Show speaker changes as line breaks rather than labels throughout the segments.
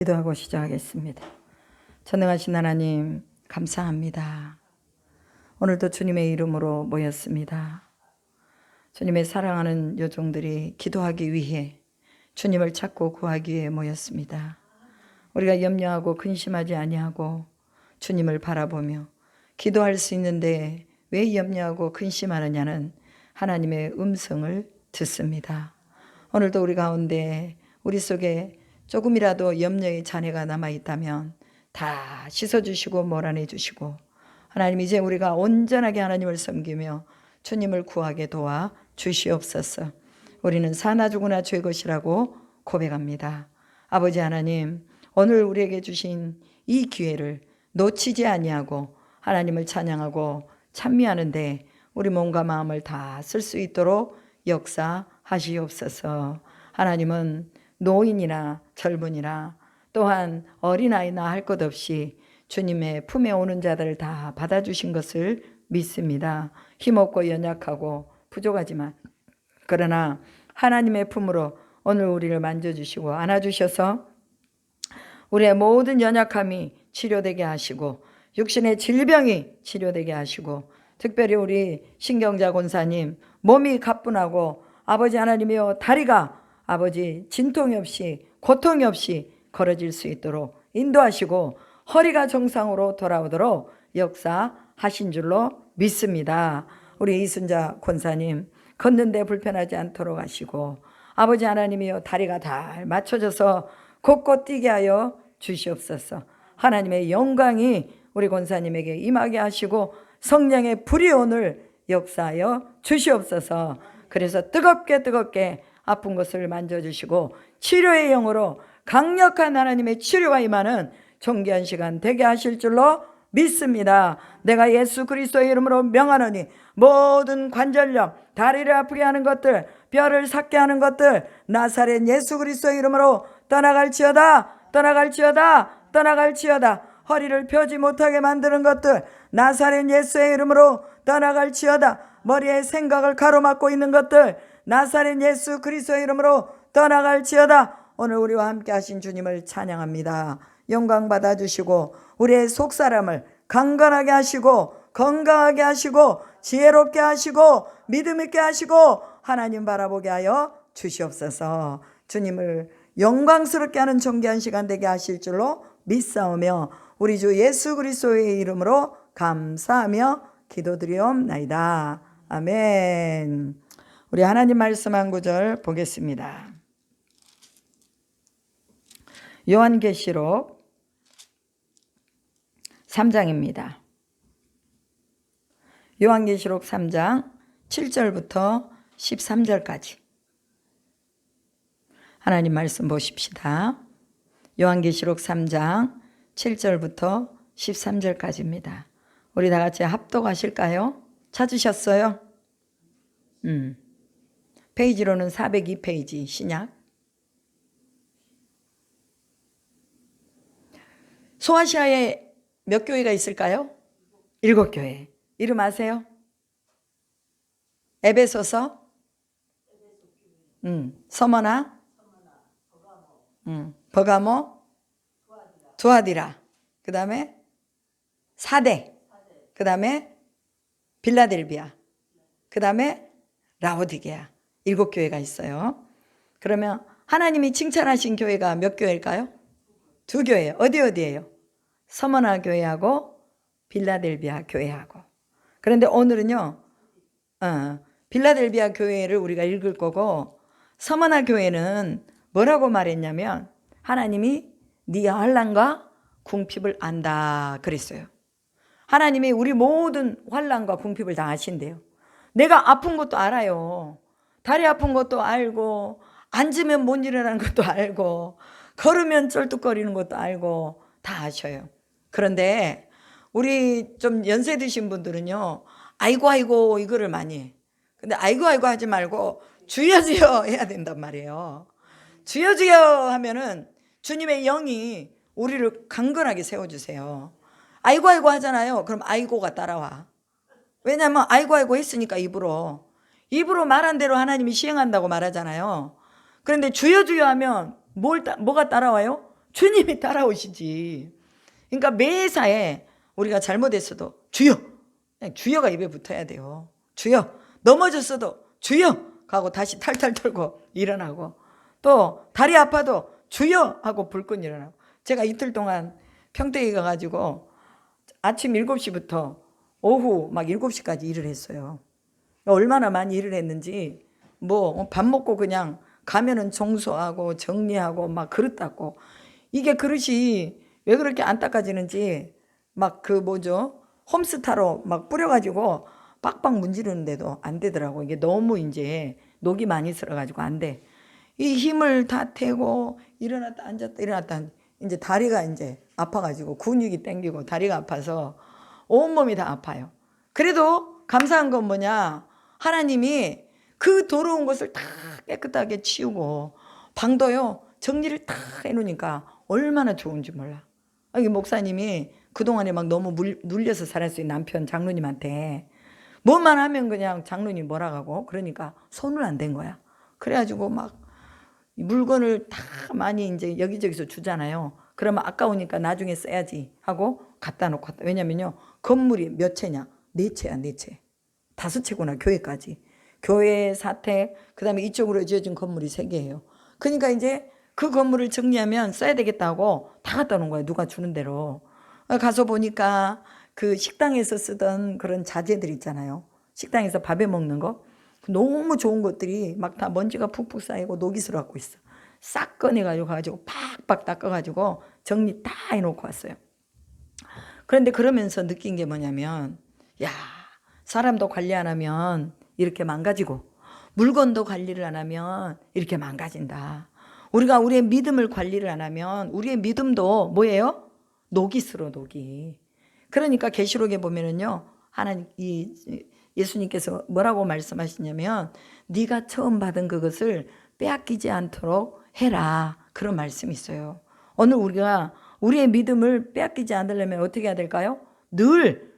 기도하고 시작하겠습니다. 전능하신 하나님 감사합니다. 오늘도 주님의 이름으로 모였습니다. 주님의 사랑하는 요종들이 기도하기 위해 주님을 찾고 구하기 위해 모였습니다. 우리가 염려하고 근심하지 아니하고 주님을 바라보며 기도할 수 있는데 왜 염려하고 근심하느냐는 하나님의 음성을 듣습니다. 오늘도 우리 가운데 우리 속에 조금이라도 염려의 잔해가 남아있다면 다 씻어주시고 몰아내주시고 하나님 이제 우리가 온전하게 하나님을 섬기며 주님을 구하게 도와 주시옵소서. 우리는 사나 죽으나 죄 것이라고 고백합니다. 아버지 하나님, 오늘 우리에게 주신 이 기회를 놓치지 아니하고 하나님을 찬양하고 찬미하는데 우리 몸과 마음을 다 쓸 수 있도록 역사하시옵소서. 하나님은 노인이나 젊은이나 또한 어린아이나 할 것 없이 주님의 품에 오는 자들을 다 받아주신 것을 믿습니다. 힘없고 연약하고 부족하지만 그러나 하나님의 품으로 오늘 우리를 만져주시고 안아주셔서 우리의 모든 연약함이 치료되게 하시고 육신의 질병이 치료되게 하시고 특별히 우리 신경자 권사님 몸이 가뿐하고 아버지 하나님이여 다리가 아버지 진통이 없이 고통이 없이 걸어질 수 있도록 인도하시고 허리가 정상으로 돌아오도록 역사하신 줄로 믿습니다. 우리 이순자 권사님 걷는데 불편하지 않도록 하시고 아버지 하나님이여 다리가 잘 맞춰져서 곳곳 뛰게 하여 주시옵소서. 하나님의 영광이 우리 권사님에게 임하게 하시고 성령의 불이 오늘 역사하여 주시옵소서. 그래서 뜨겁게 아픈 것을 만져주시고 치료의 영으로 강력한 하나님의 치료가 임하는 존귀한 시간 되게 하실 줄로 믿습니다. 내가 예수 그리스도의 이름으로 명하노니 모든 관절염, 다리를 아프게 하는 것들, 뼈를 삭게 하는 것들 나사렛 예수 그리스도의 이름으로 떠나갈지어다. 허리를 펴지 못하게 만드는 것들 나사렛 예수의 이름으로 떠나갈지어다. 머리에 생각을 가로막고 있는 것들 나사렛 예수 그리스도의 이름으로 떠나갈지어다. 오늘 우리와 함께 하신 주님을 찬양합니다. 영광 받아주시고 우리의 속사람을 강건하게 하시고 건강하게 하시고 지혜롭게 하시고 믿음 있게 하시고 하나님 바라보게 하여 주시옵소서. 주님을 영광스럽게 하는 존귀한 시간 되게 하실 줄로 믿사오며 우리 주 예수 그리스도의 이름으로 감사하며 기도드리옵나이다. 아멘. 우리 하나님 말씀 한 구절 보겠습니다. 요한계시록 3장입니다. 요한계시록 3장 7절부터 13절까지 하나님 말씀 보십시다. 요한계시록 3장 7절부터 13절까지입니다. 우리 다 같이 합독하실까요? 찾으셨어요? 페이지로는 402페이지 신약. 소아시아에 몇 교회가 있을까요? 7교회. 이름 아세요? 에베소서, 서머나, 버가모, 두아디라, 그 다음에 사대, 그 다음에 빌라델비아, 그 다음에 라오디게아. 7교회가 있어요. 그러면 하나님이 칭찬하신 교회가 몇 교회일까요? 2교회예요. 어디예요? 서머나 교회하고 빌라델비아 교회하고. 그런데 오늘은요 빌라델비아 교회를 우리가 읽을 거고 서머나 교회는 뭐라고 말했냐면 하나님이 네 환난과 궁핍을 안다 그랬어요. 하나님이 우리 모든 환난과 궁핍을 다 아신대요. 내가 아픈 것도 알아요. 다리 아픈 것도 알고 앉으면 못 일어나는 것도 알고 걸으면 쩔뚝거리는 것도 알고 다 아셔요. 그런데 우리 좀 연세 드신 분들은요 아이고 이거를 많이 해. 근데 아이고 하지 말고 주여 해야 된단 말이에요. 주여 하면은 주님의 영이 우리를 강건하게 세워주세요. 아이고 하잖아요. 그럼 아이고가 따라와. 왜냐하면 아이고 했으니까 입으로 말한 대로 하나님이 시행한다고 말하잖아요. 그런데 주여 하면 뭐가 따라와요? 주님이 따라오시지. 그러니까 매사에 우리가 잘못했어도 주여, 그냥 주여가 입에 붙어야 돼요. 주여. 넘어졌어도 주여 하고 다시 탈탈 털고 일어나고, 또 다리 아파도 주여 하고 불끈 일어나고. 제가 이틀 동안 평택에 가가지고 아침 7시부터 오후 막 7시까지 일을 했어요. 얼마나 많이 일을 했는지, 뭐 밥 먹고 그냥 가면은 청소하고 정리하고 막 그릇 닦고, 이게 그릇이 왜 그렇게 안 닦아지는지 막 그 뭐죠, 홈스타로 막 뿌려가지고 빡빡 문지르는데도 안 되더라고. 이게 너무 이제 녹이 많이 쓸어가지고 안 돼. 이 힘을 다 태고 일어났다 앉았다 일어났다, 이제 다리가 이제 아파가지고 근육이 땡기고 다리가 아파서 온몸이 다 아파요. 그래도 감사한 건 뭐냐, 하나님이 그 더러운 것을 다 깨끗하게 치우고 방도요 정리를 다 해놓으니까 얼마나 좋은지 몰라. 이 목사님이 그동안에 막 너무 눌려서 살았어요. 남편 장로님한테 뭐만 하면 그냥 장로님 뭐라 하고, 그러니까 손을 안 댄 거야. 그래가지고 막 물건을 다 많이 이제 여기저기서 주잖아요. 그러면 아까우니까 나중에 써야지 하고 갖다 놓고 갔다. 왜냐면요, 건물이 몇 채냐? 4채야, 4채. 5채구나, 교회까지. 교회, 사택, 그 다음에 이쪽으로 지어진 건물이 3개예요. 그러니까 이제 그 건물을 정리하면 써야 되겠다고 다 갖다 놓은 거야, 누가 주는 대로. 가서 보니까 그 식당에서 쓰던 그런 자재들 있잖아요. 식당에서 밥에 먹는 거. 너무 좋은 것들이 막 다 먼지가 푹푹 쌓이고 녹이 슬어갖고 있어. 싹 꺼내가지고 팍팍 닦아가지고 정리 다 해놓고 왔어요. 그런데 그러면서 느낀 게 뭐냐면, 야, 사람도 관리 안 하면 이렇게 망가지고 물건도 관리를 안 하면 이렇게 망가진다. 우리가 우리의 믿음을 관리를 안 하면 우리의 믿음도 뭐예요? 녹이 슬어, 녹이. 그러니까 계시록에 보면은요, 하나님 예수님께서 뭐라고 말씀하시냐면, 네가 처음 받은 그것을 빼앗기지 않도록 해라, 그런 말씀이 있어요. 오늘 우리가 우리의 믿음을 빼앗기지 않으려면 어떻게 해야 될까요? 늘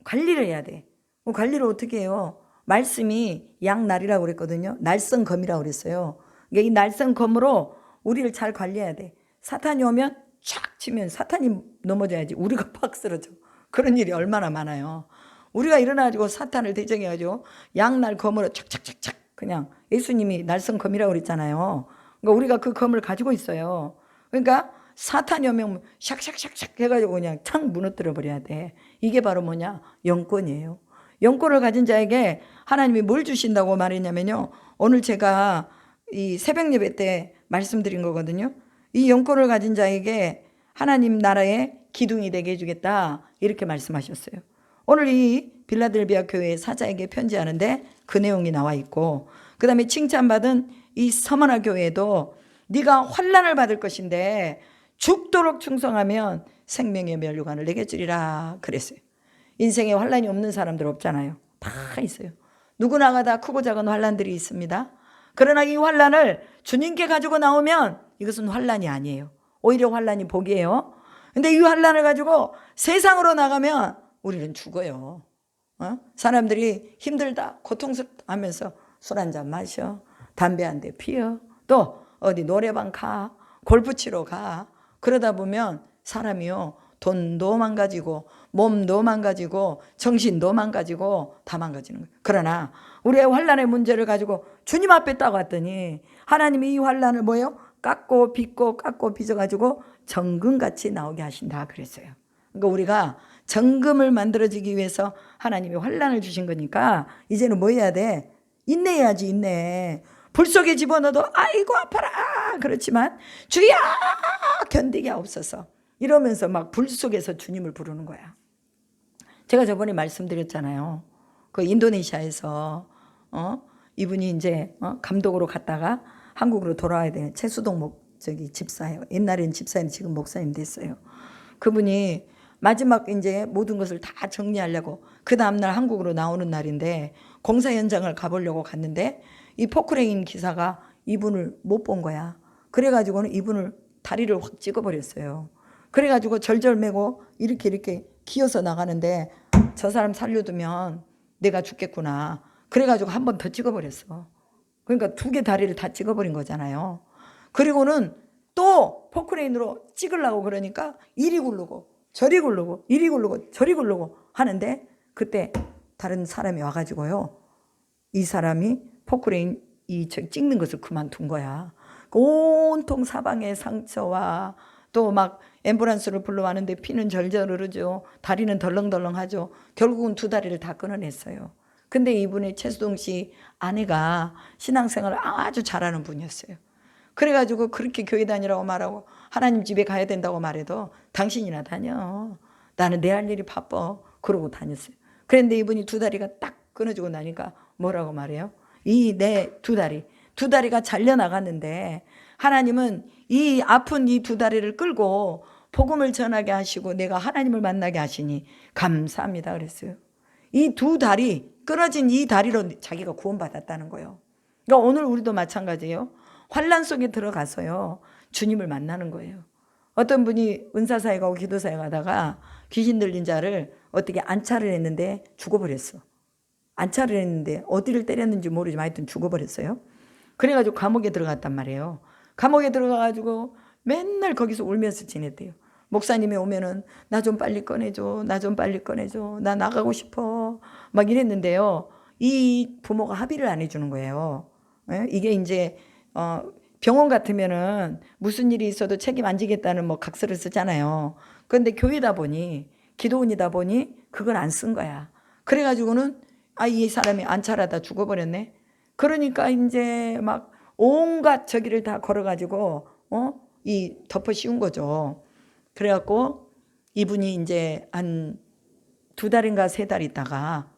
관리를 해야 돼. 관리를 어떻게 해요? 말씀이 양날이라고 그랬거든요. 날성검이라고 그랬어요. 이 날성검으로 우리를 잘 관리해야 돼. 사탄이 오면 촥 치면 사탄이 넘어져야지 우리가 팍 쓰러져. 그런 일이 얼마나 많아요. 우리가 일어나가지고 사탄을 대적해가지고 양날 검으로 착착착착, 그냥 예수님이 날성검이라고 그랬잖아요. 그러니까 우리가 그 검을 가지고 있어요. 그러니까 사탄이 오면 샥샥샥샥 해가지고 그냥 창 무너뜨려 버려야 돼. 이게 바로 뭐냐? 영권이에요. 영권을 가진 자에게 하나님이 뭘 주신다고 말했냐면요, 오늘 제가 이 새벽 예배 때 말씀드린 거거든요. 이 영권을 가진 자에게 하나님 나라의 기둥이 되게 해주겠다, 이렇게 말씀하셨어요. 오늘 이 빌라델비아 교회 사자에게 편지하는데 그 내용이 나와 있고, 그 다음에 칭찬받은 이 서머나 교회도 네가 환난을 받을 것인데 죽도록 충성하면 생명의 면류관을 내게 주리라 그랬어요. 인생에 환난이 없는 사람들 없잖아요. 다 있어요. 누구나가 다 크고 작은 환난들이 있습니다. 그러나 이 환난을 주님께 가지고 나오면 이것은 환난이 아니에요. 오히려 환난이 복이에요. 근데 이 환난을 가지고 세상으로 나가면 우리는 죽어요. 사람들이 힘들다, 고통스럽다 하면서 술 한잔 마셔, 담배 한 대 피워, 또 어디 노래방 가, 골프 치러 가. 그러다 보면 사람이요, 돈도 망가지고 몸도 망가지고 정신도 망가지고 다 망가지는 거예요. 그러나 우리의 환난의 문제를 가지고 주님 앞에 딱 왔더니 하나님이 이 환난을 뭐예요? 깎고 빚고 깎고 빚어가지고 정금같이 나오게 하신다 그랬어요. 그러니까 우리가 정금을 만들어지기 위해서 하나님이 환난을 주신 거니까 이제는 뭐 해야 돼? 인내해야지, 인내. 불 속에 집어넣어도 아이고 아파라 그렇지만 주여 견디게 없어서 이러면서 막 불 속에서 주님을 부르는 거야. 제가 저번에 말씀드렸잖아요. 그 인도네시아에서 이분이 이제 감독으로 갔다가 한국으로 돌아와야 되는 최수동 집사예요. 옛날에는 집사님, 지금 목사님 됐어요. 그분이 마지막 이제 모든 것을 다 정리하려고 그 다음날 한국으로 나오는 날인데 공사 현장을 가보려고 갔는데 이 포크레인 기사가 이분을 못 본 거야. 그래가지고는 이분을 다리를 확 찍어버렸어요. 그래가지고 절절매고 이렇게 기어서 나가는데 저 사람 살려두면 내가 죽겠구나. 그래가지고 한 번 더 찍어버렸어. 그러니까 2개 다리를 다 찍어버린 거잖아요. 그리고는 또 포크레인으로 찍으려고 그러니까 이리 굴르고 저리 굴르고 이리 굴르고 저리 굴르고 하는데, 그때 다른 사람이 와가지고요, 이 사람이 포크레인 찍는 것을 그만둔 거야. 온통 사방에 상처와 또 막 앰뷸런스를 불러왔는데 피는 절절 흐르죠. 다리는 덜렁덜렁하죠. 결국은 두 다리를 다 끊어냈어요. 근데 이분의 최수동 씨 아내가 신앙생활을 아주 잘하는 분이었어요. 그래가지고 그렇게 교회 다니라고 말하고 하나님 집에 가야 된다고 말해도 당신이나 다녀, 나는 내 할 일이 바빠, 그러고 다녔어요. 그런데 이분이 두 다리가 딱 끊어지고 나니까 뭐라고 말해요? 이 내 두 다리가 잘려나갔는데 하나님은 이 아픈 이 두 다리를 끌고 복음을 전하게 하시고 내가 하나님을 만나게 하시니 감사합니다 그랬어요. 이 두 다리, 끊어진 이 다리로 자기가 구원받았다는 거예요. 그러니까 오늘 우리도 마찬가지예요. 환난 속에 들어가서요, 주님을 만나는 거예요. 어떤 분이 은사사에 가고 기도사에 가다가 귀신 들린 자를 어떻게 안차를 했는데 죽어버렸어. 안차를 했는데 어디를 때렸는지 모르지만 하여튼 죽어버렸어요. 그래가지고 감옥에 들어갔단 말이에요. 감옥에 들어가가지고 맨날 거기서 울면서 지냈대요. 목사님이 오면은 나 좀 빨리 꺼내줘, 나 좀 빨리 꺼내줘, 나 나가고 싶어 막 이랬는데요, 이 부모가 합의를 안 해주는 거예요. 이게 이제 병원 같으면은 무슨 일이 있어도 책임 안 지겠다는 뭐 각서를 쓰잖아요. 그런데 교회다 보니, 기도원이다 보니 그걸 안 쓴 거야. 그래가지고는 이 사람이 안차라다 죽어버렸네. 그러니까 이제 막 온갖 저기를 다 걸어가지고 이 덮어 씌운 거죠. 그래갖고 이분이 이제 한 2달인가 3달 있다가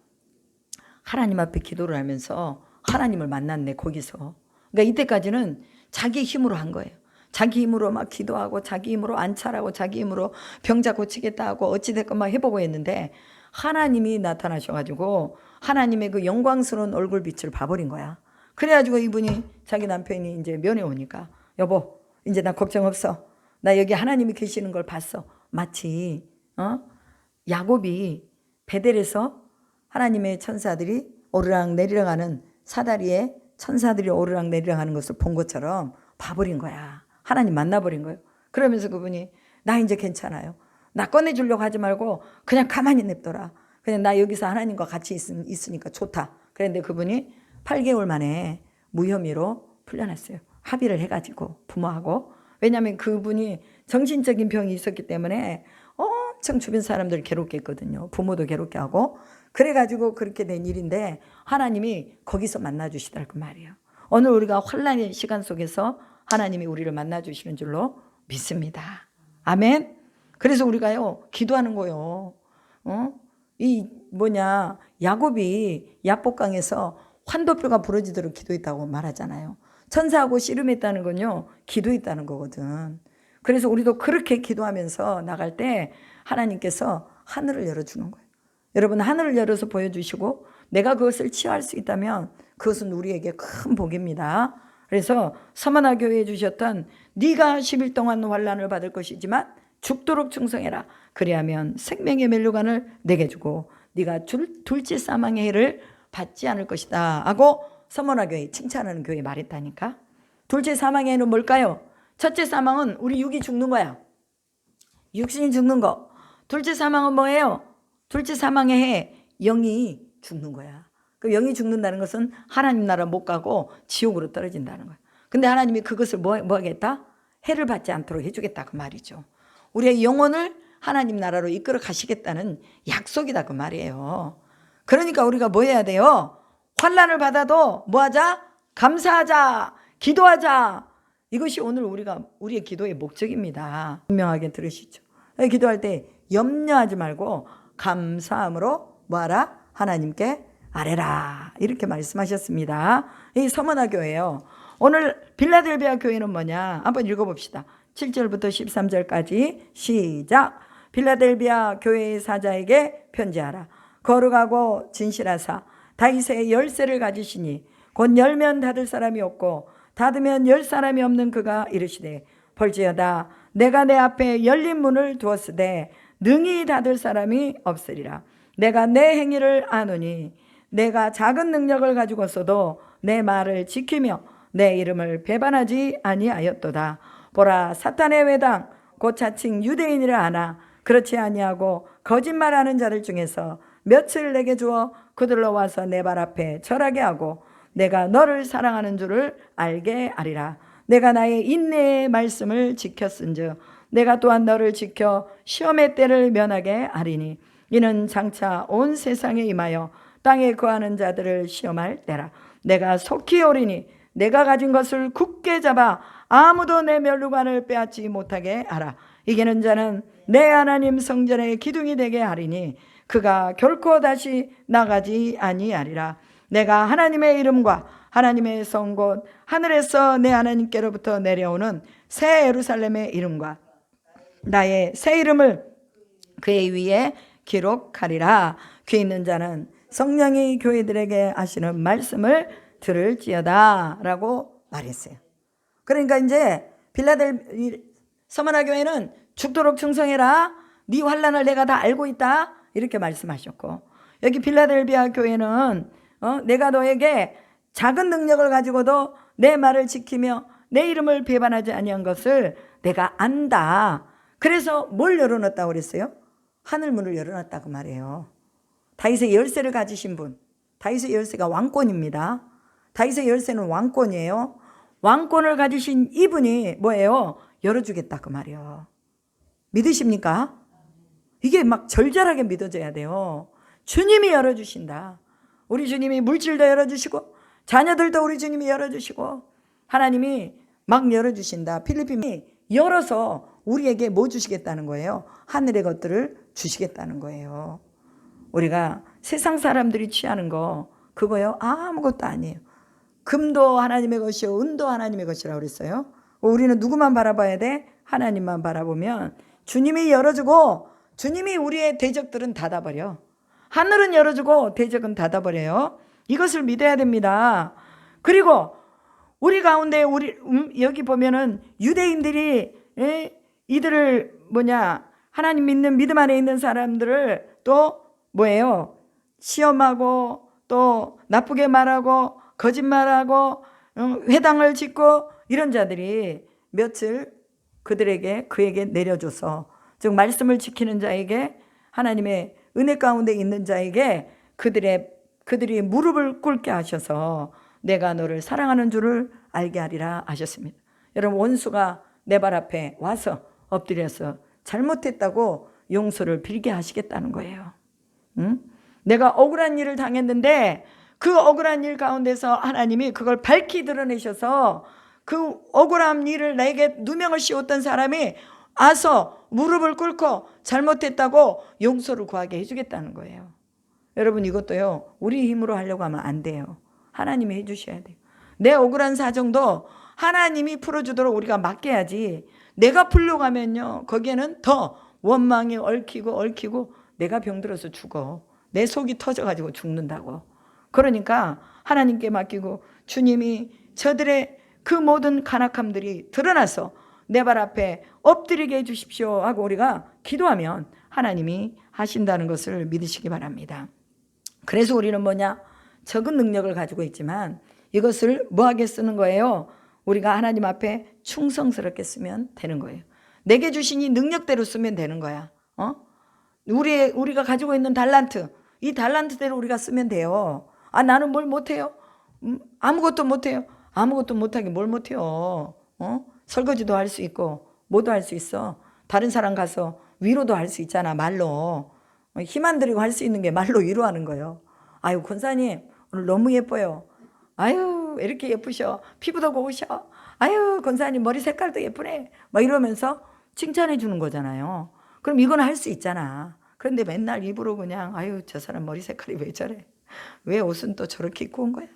하나님 앞에 기도를 하면서 하나님을 만났네, 거기서. 그러니까 이때까지는 자기 힘으로 한 거예요. 자기 힘으로 막 기도하고 자기 힘으로 안차라고 자기 힘으로 병자 고치겠다 하고 어찌됐건 막 해보고 했는데 하나님이 나타나셔가지고 하나님의 그 영광스러운 얼굴빛을 봐버린 거야. 그래가지고 이분이, 자기 남편이 이제 면회 오니까, 여보 이제 나 걱정 없어, 나 여기 하나님이 계시는 걸 봤어. 마치 야곱이 베델에서 하나님의 천사들이 오르락 내리락 하는, 사다리에 천사들이 오르락 내리락 하는 것을 본 것처럼 봐버린 거야. 하나님 만나버린 거예요. 그러면서 그분이, 나 이제 괜찮아요, 나 꺼내주려고 하지 말고 그냥 가만히 냅둬라, 그냥 나 여기서 하나님과 같이 있으니까 좋다. 그런데 그분이 8개월 만에 무혐의로 풀려났어요. 합의를 해가지고 부모하고. 왜냐하면 그분이 정신적인 병이 있었기 때문에 엄청 주변 사람들 괴롭게 했거든요. 부모도 괴롭게 하고. 그래가지고 그렇게 된 일인데 하나님이 거기서 만나주시더라 그 말이에요. 오늘 우리가 환난의 시간 속에서 하나님이 우리를 만나주시는 줄로 믿습니다. 아멘. 그래서 우리가요 기도하는 거요. 야곱이 야복강에서 환도뼈가 부러지도록 기도했다고 말하잖아요. 천사하고 씨름했다는 건요, 기도했다는 거거든. 그래서 우리도 그렇게 기도하면서 나갈 때 하나님께서 하늘을 열어주는 거예요. 여러분, 하늘을 열어서 보여주시고 내가 그것을 취할 수 있다면 그것은 우리에게 큰 복입니다. 그래서 서머나 교회에 주셨던 네가 10일 동안 환난을 받을 것이지만 죽도록 충성해라, 그리하면 생명의 멸류관을 내게 주고 네가 둘째 사망의 해를 받지 않을 것이다 하고 서머나 교회 칭찬하는 교회 말했다니까. 둘째 사망의 해는 뭘까요? 첫째 사망은 우리 육이 죽는 거야. 육신이 죽는 거. 둘째 사망은 뭐예요? 둘째 사망의 해, 영이 죽는 거야. 그 영이 죽는다는 것은 하나님 나라 못 가고 지옥으로 떨어진다는 거야. 근데 하나님이 그것을 뭐 하겠다? 해를 받지 않도록 해주겠다 그 말이죠. 우리의 영혼을 하나님 나라로 이끌어 가시겠다는 약속이다 그 말이에요. 그러니까 우리가 뭐 해야 돼요? 환난을 받아도 뭐 하자? 감사하자, 기도하자. 이것이 오늘 우리의 기도의 목적입니다. 분명하게 들으시죠. 기도할 때 염려하지 말고 감사함으로 뭐하라? 하나님께 아뢰라, 이렇게 말씀하셨습니다. 이 서머나 교회요. 오늘 빌라델비아 교회는 뭐냐? 한번 읽어봅시다. 7절부터 13절까지 시작. 빌라델비아 교회의 사자에게 편지하라. 거룩하고 진실하사 다윗의 열쇠를 가지시니 곧 열면 닫을 사람이 없고 닫으면 열 사람이 없는 그가 이르시되, 볼지어다 내가 내 앞에 열린 문을 두었으되 능히 닫을 사람이 없으리라. 내가 내 행위를 아노니 내가 작은 능력을 가지고서도 내 말을 지키며 내 이름을 배반하지 아니하였도다. 보라 사탄의 회당 곧 자칭 유대인이라 하나 그렇지 아니하고 거짓말하는 자들 중에서 몇을 내게 주어 그들로 와서 내 발 앞에 절하게 하고 내가 너를 사랑하는 줄을 알게 하리라. 내가 나의 인내의 말씀을 지켰은즉 내가 또한 너를 지켜 시험의 때를 면하게 하리니 이는 장차 온 세상에 임하여 땅에 거하는 자들을 시험할 때라. 내가 속히 오리니 내가 가진 것을 굳게 잡아 아무도 내 면류관을 빼앗지 못하게 하라. 이기는 자는 내 하나님 성전의 기둥이 되게 하리니 그가 결코 다시 나가지 아니하리라. 내가 하나님의 이름과 하나님의 성 곧 하늘에서 내 하나님께로부터 내려오는 새 예루살렘의 이름과 나의 새 이름을 그의 위에 기록하리라. 귀 있는 자는 성령이 교회들에게 하시는 말씀을 들을지어다 라고 말했어요. 그러니까 이제 서머나 교회는 죽도록 충성해라. 네 환난을 내가 다 알고 있다. 이렇게 말씀하셨고, 여기 빌라델비아 교회는 내가 너에게 작은 능력을 가지고도 내 말을 지키며 내 이름을 배반하지 아니한 것을 내가 안다. 그래서 뭘 열어놨다고 그랬어요? 하늘문을 열어놨다고 말해요. 다윗의 열쇠를 가지신 분, 다윗의 열쇠가 왕권입니다. 다윗의 열쇠는 왕권이에요. 왕권을 가지신 이분이 뭐예요? 열어주겠다고 말이에요. 믿으십니까? 이게 막 절절하게 믿어져야 돼요. 주님이 열어주신다. 우리 주님이 물질도 열어주시고 자녀들도 우리 주님이 열어주시고 하나님이 막 열어주신다. 필리핀이 열어서 우리에게 뭐 주시겠다는 거예요? 하늘의 것들을 주시겠다는 거예요. 우리가 세상 사람들이 취하는 거 그거요? 아무것도 아니에요. 금도 하나님의 것이요 은도 하나님의 것이라고 그랬어요. 우리는 누구만 바라봐야 돼? 하나님만 바라보면 주님이 열어주고 주님이 우리의 대적들은 닫아버려. 하늘은 열어주고 대적은 닫아버려요. 이것을 믿어야 됩니다. 그리고 우리 가운데 여기 보면은 유대인들이 이들을 하나님 믿는 믿음 안에 있는 사람들을 또 뭐예요? 시험하고 또 나쁘게 말하고 거짓말하고 회당을 짓고 이런 자들이 며칠 그에게 내려줘서, 즉 말씀을 지키는 자에게 하나님의 은혜 가운데 있는 자에게 그들이 무릎을 꿇게 하셔서 내가 너를 사랑하는 줄을 알게 하리라 하셨습니다. 여러분, 원수가 내 발 앞에 와서 엎드려서 잘못했다고 용서를 빌게 하시겠다는 거예요. 응? 내가 억울한 일을 당했는데 그 억울한 일 가운데서 하나님이 그걸 밝히 드러내셔서 그 억울한 일을 나에게 누명을 씌웠던 사람이 와서 무릎을 꿇고 잘못했다고 용서를 구하게 해주겠다는 거예요. 여러분, 이것도요 우리 힘으로 하려고 하면 안 돼요. 하나님이 해주셔야 돼요. 내 억울한 사정도 하나님이 풀어주도록 우리가 맡겨야지, 내가 풀려고 하면요 거기에는 더 원망이 얽히고 내가 병들어서 죽어. 내 속이 터져가지고 죽는다고. 그러니까 하나님께 맡기고 주님이 저들의 그 모든 간악함들이 드러나서 내 발 앞에 엎드리게 해주십시오 하고 우리가 기도하면 하나님이 하신다는 것을 믿으시기 바랍니다. 그래서 우리는 적은 능력을 가지고 있지만 이것을 뭐하게 쓰는 거예요? 우리가 하나님 앞에 충성스럽게 쓰면 되는 거예요. 내게 주신 이 능력대로 쓰면 되는 거야. 우리가 가지고 있는 달란트, 이 달란트대로 우리가 쓰면 돼요. 나는 뭘 못해요? 아무것도 못해요. 아무것도 못하게 뭘 못해요? 설거지도 할 수 있고 뭐도 할 수 있어. 다른 사람 가서 위로도 할 수 있잖아. 말로 힘 안 들이고 할 수 있는 게 말로 위로하는 거예요. 아유 권사님 오늘 너무 예뻐요. 아유 왜 이렇게 예쁘셔. 피부도 고우셔. 아유 권사님 머리 색깔도 예쁘네. 막 이러면서 칭찬해 주는 거잖아요. 그럼 이건 할 수 있잖아. 그런데 맨날 입으로 그냥 아유 저 사람 머리 색깔이 왜 저래. 왜 옷은 또 저렇게 입고 온 거야.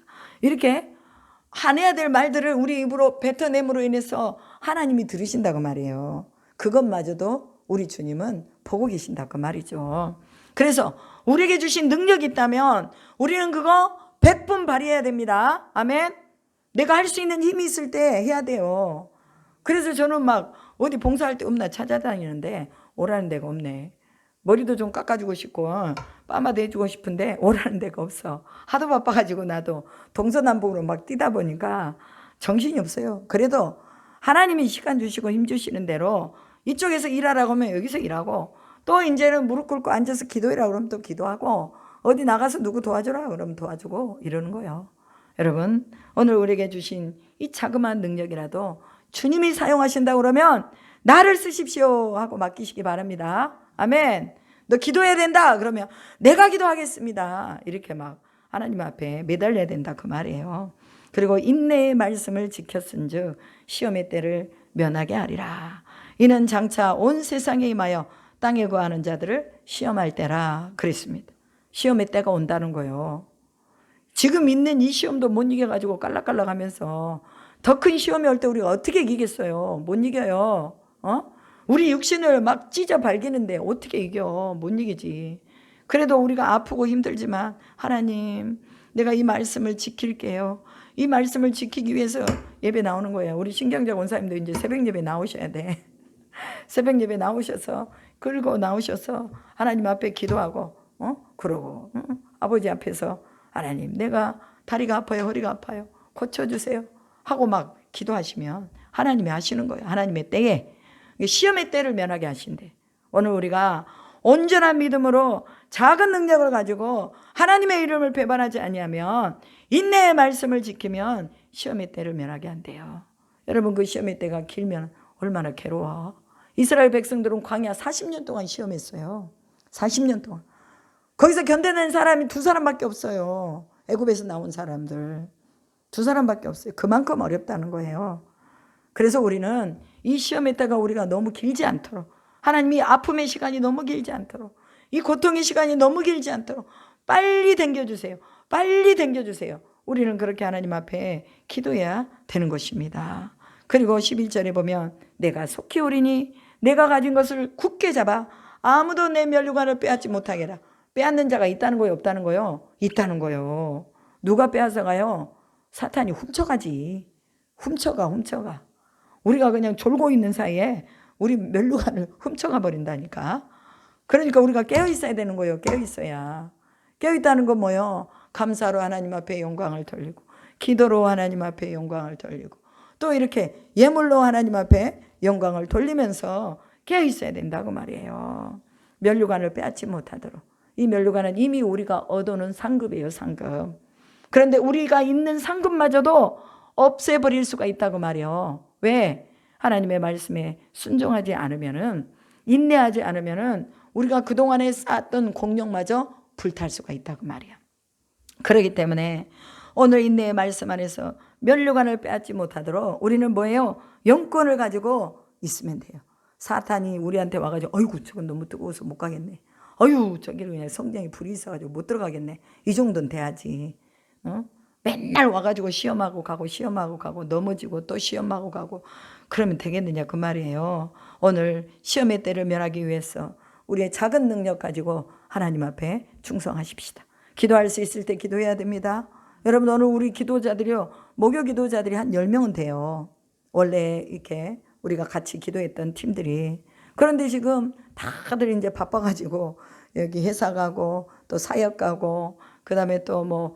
이렇게 해야 될 말들을 우리 입으로 뱉어냄으로 인해서 하나님이 들으신다고 말이에요. 그것마저도 우리 주님은 보고 계신다고 말이죠. 그래서 우리에게 주신 능력이 있다면 우리는 그거 100분 발휘해야 됩니다. 아멘. 내가 할 수 있는 힘이 있을 때 해야 돼요. 그래서 저는 막 어디 봉사할 데 없나 찾아다니는데 오라는 데가 없네. 머리도 좀 깎아주고 싶고 빠마도 해주고 싶은데 오라는 데가 없어. 하도 바빠가지고 나도 동서남북으로 막 뛰다 보니까 정신이 없어요. 그래도 하나님이 시간 주시고 힘 주시는 대로 이쪽에서 일하라고 하면 여기서 일하고, 또 이제는 무릎 꿇고 앉아서 기도해라 그러면 또 기도하고, 어디 나가서 누구 도와주라 그러면 도와주고 이러는 거예요. 여러분, 오늘 우리에게 주신 이 자그마한 능력이라도 주님이 사용하신다 그러면 나를 쓰십시오 하고 맡기시기 바랍니다. 아멘. 너 기도해야 된다 그러면 내가 기도하겠습니다. 이렇게 막 하나님 앞에 매달려야 된다 그 말이에요. 그리고 인내의 말씀을 지켰은즉 시험의 때를 면하게 하리라. 이는 장차 온 세상에 임하여 땅에 거하는 자들을 시험할 때라 그랬습니다. 시험의 때가 온다는 거예요. 지금 있는 이 시험도 못 이겨가지고 깔락깔락 하면서 더 큰 시험이 올 때 우리가 어떻게 이기겠어요? 못 이겨요. 우리 육신을 막 찢어 발기는데 어떻게 이겨? 못 이기지. 그래도 우리가 아프고 힘들지만 하나님, 내가 이 말씀을 지킬게요. 이 말씀을 지키기 위해서 예배 나오는 거예요. 우리 신경자 원사님도 이제 새벽 예배 나오셔야 돼. 새벽 예배 나오셔서 끌고 나오셔서 하나님 앞에 기도하고, 그러고 아버지 앞에서 하나님, 내가 다리가 아파요, 허리가 아파요, 고쳐주세요 하고 막 기도하시면 하나님이 하시는 거예요. 하나님의 때에, 시험의 때를 면하게 하신대. 오늘 우리가 온전한 믿음으로 작은 능력을 가지고 하나님의 이름을 배반하지 아니하면, 인내의 말씀을 지키면 시험의 때를 면하게 한대요. 여러분, 그 시험의 때가 길면 얼마나 괴로워. 이스라엘 백성들은 광야 40년 동안 시험했어요. 40년 동안. 거기서 견뎌낸 사람이 2사람밖에 없어요. 애굽에서 나온 사람들 2사람밖에 없어요. 그만큼 어렵다는 거예요. 그래서 우리는 이 시험의 때가 우리가 너무 길지 않도록, 하나님이 아픔의 시간이 너무 길지 않도록, 이 고통의 시간이 너무 길지 않도록 빨리 당겨주세요. 빨리 당겨주세요. 우리는 그렇게 하나님 앞에 기도해야 되는 것입니다. 그리고 11절에 보면 내가 속히 오리니 내가 가진 것을 굳게 잡아 아무도 내 면류관을 빼앗지 못하게 해라. 빼앗는 자가 있다는 거예요, 없다는 거예요? 있다는 거예요. 누가 빼앗아 가요? 사탄이 훔쳐가지. 훔쳐가. 우리가 그냥 졸고 있는 사이에 우리 면류관을 훔쳐가 버린다니까. 그러니까 우리가 깨어 있어야 되는 거예요. 깨어 있어야. 깨어 있다는 건 뭐예요? 감사로 하나님 앞에 영광을 돌리고, 기도로 하나님 앞에 영광을 돌리고, 또 이렇게 예물로 하나님 앞에 영광을 돌리면서 깨어 있어야 된다고 말이에요. 면류관을 빼앗지 못하도록. 이 면류관은 이미 우리가 얻어놓은 상급이에요, 상급. 그런데 우리가 있는 상급마저도 없애버릴 수가 있다고 말이에요. 왜? 하나님의 말씀에 순종하지 않으면은, 인내하지 않으면은 우리가 그동안에 쌓았던 공력마저 불탈 수가 있다고 말이야. 그렇기 때문에 오늘 인내의 말씀 안에서 면류관을 빼앗지 못하도록 우리는 뭐예요? 영권을 가지고 있으면 돼요. 사탄이 우리한테 와가지고 어이구 저건 너무 뜨거워서 못 가겠네, 어휴 저기는 그냥 성경에 불이 있어가지고 못 들어가겠네, 이 정도는 돼야지. 맨날 와가지고 시험하고 가고 넘어지고 또 시험하고 가고 그러면 되겠느냐 그 말이에요. 오늘 시험의 때를 면하기 위해서 우리의 작은 능력 가지고 하나님 앞에 충성하십시다. 기도할 수 있을 때 기도해야 됩니다. 여러분, 오늘 우리 기도자들이요, 목요 기도자들이 한 10명은 돼요. 원래 이렇게 우리가 같이 기도했던 팀들이. 그런데 지금 다들 이제 바빠가지고 여기 회사 가고 또 사역 가고 그 다음에 또 뭐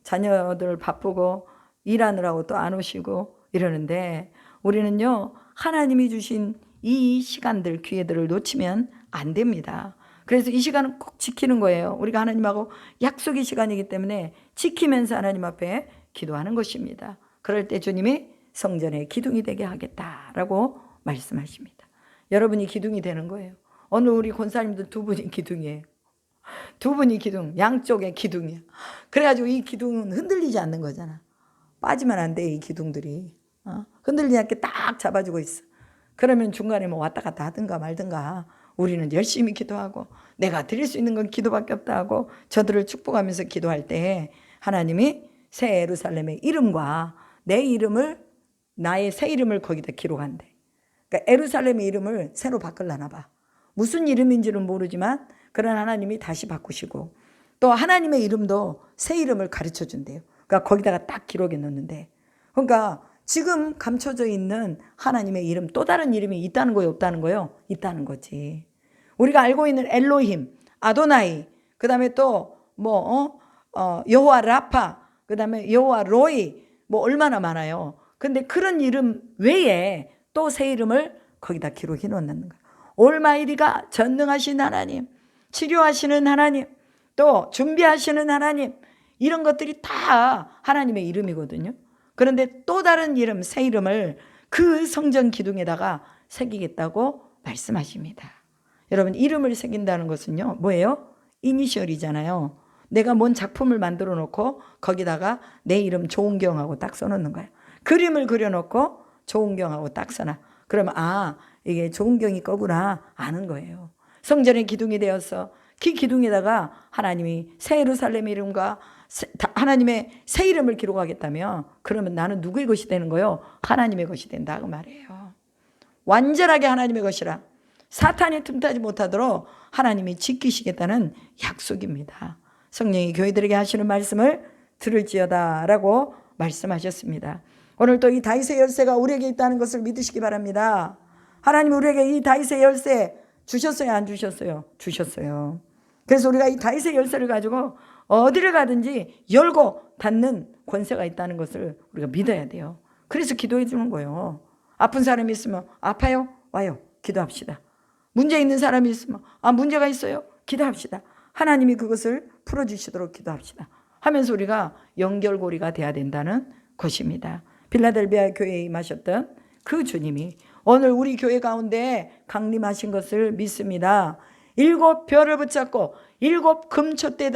자녀들 바쁘고 일하느라고 또 안 오시고 이러는데, 우리는요 하나님이 주신 이 시간들, 기회들을 놓치면 안 됩니다. 그래서 이 시간은 꼭 지키는 거예요. 우리가 하나님하고 약속의 시간이기 때문에 지키면서 하나님 앞에 기도하는 것입니다. 그럴 때 주님이 성전에 기둥이 되게 하겠다라고 말씀하십니다. 여러분이 기둥이 되는 거예요. 오늘 우리 권사님들 2분이 기둥이에요. 2분이 기둥, 양쪽에 기둥이야. 그래가지고 이 기둥은 흔들리지 않는 거잖아. 빠지면 안 돼, 이 기둥들이. 흔들리지 않게 딱 잡아주고 있어. 그러면 중간에 뭐 왔다 갔다 하든가 말든가 우리는 열심히 기도하고, 내가 드릴 수 있는 건 기도밖에 없다 하고 저들을 축복하면서 기도할 때 하나님이 새 예루살렘의 이름과 내 이름을, 나의 새 이름을 거기다 기록한대. 그러니까 예루살렘의 이름을 새로 바꾸려나 봐. 무슨 이름인지는 모르지만 그런 하나님이 다시 바꾸시고, 또 하나님의 이름도 새 이름을 가르쳐 준대요. 그러니까 거기다가 딱 기록해 놓는데, 그러니까 지금 감춰져 있는 하나님의 이름, 또 다른 이름이 있다는 거예요, 없다는 거예요? 있다는 거지. 우리가 알고 있는 엘로힘, 아도나이, 그 다음에 또 뭐 여호와 라파, 그 다음에 여호와 로이, 뭐 얼마나 많아요. 근데 그런 이름 외에 또 새 이름을 거기다 기록해 놓는 거예요. 올마이리가 전능하신 하나님, 치료하시는 하나님, 또 준비하시는 하나님, 이런 것들이 다 하나님의 이름이거든요. 그런데 또 다른 이름, 새 이름을 그 성전 기둥에다가 새기겠다고 말씀하십니다. 여러분, 이름을 새긴다는 것은요, 뭐예요? 이니셜이잖아요. 내가 뭔 작품을 만들어 놓고 거기다가 내 이름 조은경하고 딱 써놓는 거예요. 그림을 그려놓고 조은경하고 딱 써놔. 그러면 이게 조은경이 거구나 아는 거예요. 성전의 기둥이 되어서 그 기둥에다가 하나님이 새 예루살렘 이름과 하나님의 새 이름을 기록하겠다면, 그러면 나는 누구의 것이 되는 거예요? 하나님의 것이 된다 그 말이에요. 완전하게 하나님의 것이라 사탄이 틈타지 못하도록 하나님이 지키시겠다는 약속입니다. 성령이 교회들에게 하시는 말씀을 들을지어다 라고 말씀하셨습니다. 오늘 또 이 다윗의 열쇠가 우리에게 있다는 것을 믿으시기 바랍니다. 하나님 우리에게 이 다윗의 열쇠 주셨어요, 안 주셨어요? 주셨어요. 그래서 우리가 이 다윗의 열쇠를 가지고 어디를 가든지 열고 닫는 권세가 있다는 것을 우리가 믿어야 돼요. 그래서 기도해 주는 거예요. 아픈 사람이 있으면 아파요? 와요. 기도합시다. 문제 있는 사람이 있으면 문제가 있어요? 기도합시다. 하나님이 그것을 풀어주시도록 기도합시다. 하면서 우리가 연결고리가 돼야 된다는 것입니다. 필라델비아 교회에 임하셨던 그 주님이 오늘 우리 교회 가운데 강림하신 것을 믿습니다. 7 별을 붙잡고 7 금촛대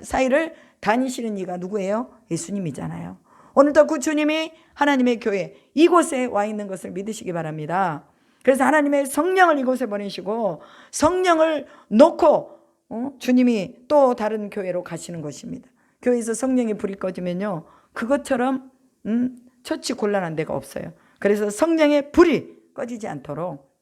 사이를 다니시는 이가 누구예요? 예수님이잖아요. 오늘도 그 주님이 하나님의 교회 이곳에 와 있는 것을 믿으시기 바랍니다. 그래서 하나님의 성령을 이곳에 보내시고 성령을 놓고 주님이 또 다른 교회로 가시는 것입니다. 교회에서 성령의 불이 꺼지면요, 그것처럼 처치 곤란한 데가 없어요. 그래서 성령의 불이 꺼지지 않도록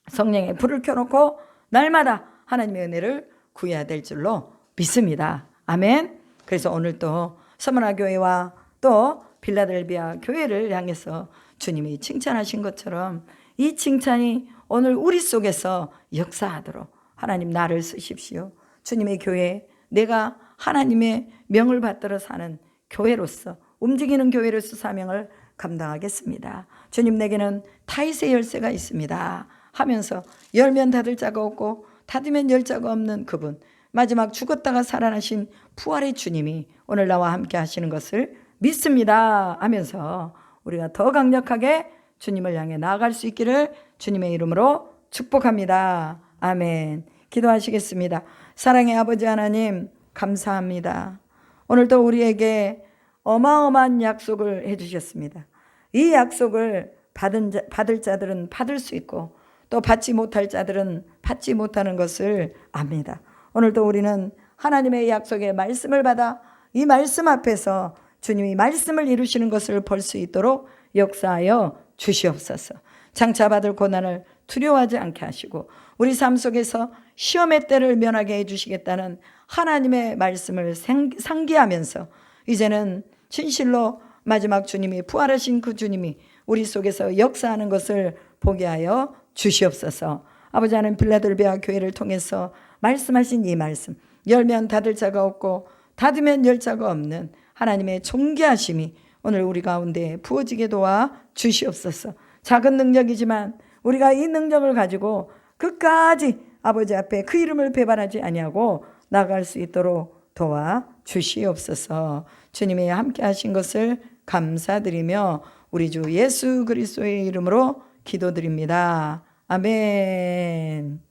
성령의 불을 켜놓고 날마다 하나님의 은혜를 구해야 될 줄로 믿습니다. 아멘. 그래서 오늘 또 서머나 교회와 또 필라델비아 교회를 향해서 주님이 칭찬하신 것처럼 이 칭찬이 오늘 우리 속에서 역사하도록 하나님 나를 쓰십시오. 주님의 교회, 내가 하나님의 명을 받들어 사는 교회로서, 움직이는 교회로서 사명을 감당하겠습니다. 주님, 내게는 다윗의 열쇠가 있습니다 하면서 열면 닫을 자가 없고 닫으면 열 자가 없는 그분, 마지막 죽었다가 살아나신 부활의 주님이 오늘 나와 함께 하시는 것을 믿습니다 하면서 우리가 더 강력하게 주님을 향해 나아갈 수 있기를 주님의 이름으로 축복합니다. 아멘. 기도하시겠습니다. 사랑의 아버지 하나님, 감사합니다. 오늘도 우리에게 어마어마한 약속을 해주셨습니다. 이 약속을 받을 자들은 받을 수 있고 또 받지 못할 자들은 받지 못하는 것을 압니다. 오늘도 우리는 하나님의 약속의 말씀을 받아 이 말씀 앞에서 주님이 말씀을 이루시는 것을 볼 수 있도록 역사하여 주시옵소서. 장차 받을 고난을 두려워하지 않게 하시고 우리 삶 속에서 시험의 때를 면하게 해주시겠다는 하나님의 말씀을 상기하면서 이제는 진실로 마지막 주님이, 부활하신 그 주님이 우리 속에서 역사하는 것을 보게 하여 주시옵소서. 아버지 하나님, 필라델비아 교회를 통해서 말씀하신 이 말씀, 열면 닫을 자가 없고 닫으면 열 자가 없는 하나님의 존귀하심이 오늘 우리 가운데 부어지게 도와 주시옵소서. 작은 능력이지만 우리가 이 능력을 가지고 끝까지 아버지 앞에 그 이름을 배반하지 아니하고 나갈 수 있도록 도와 주시옵소서. 주님이 함께 하신 것을 감사드리며 우리 주 예수 그리스도의 이름으로 기도드립니다. 아멘.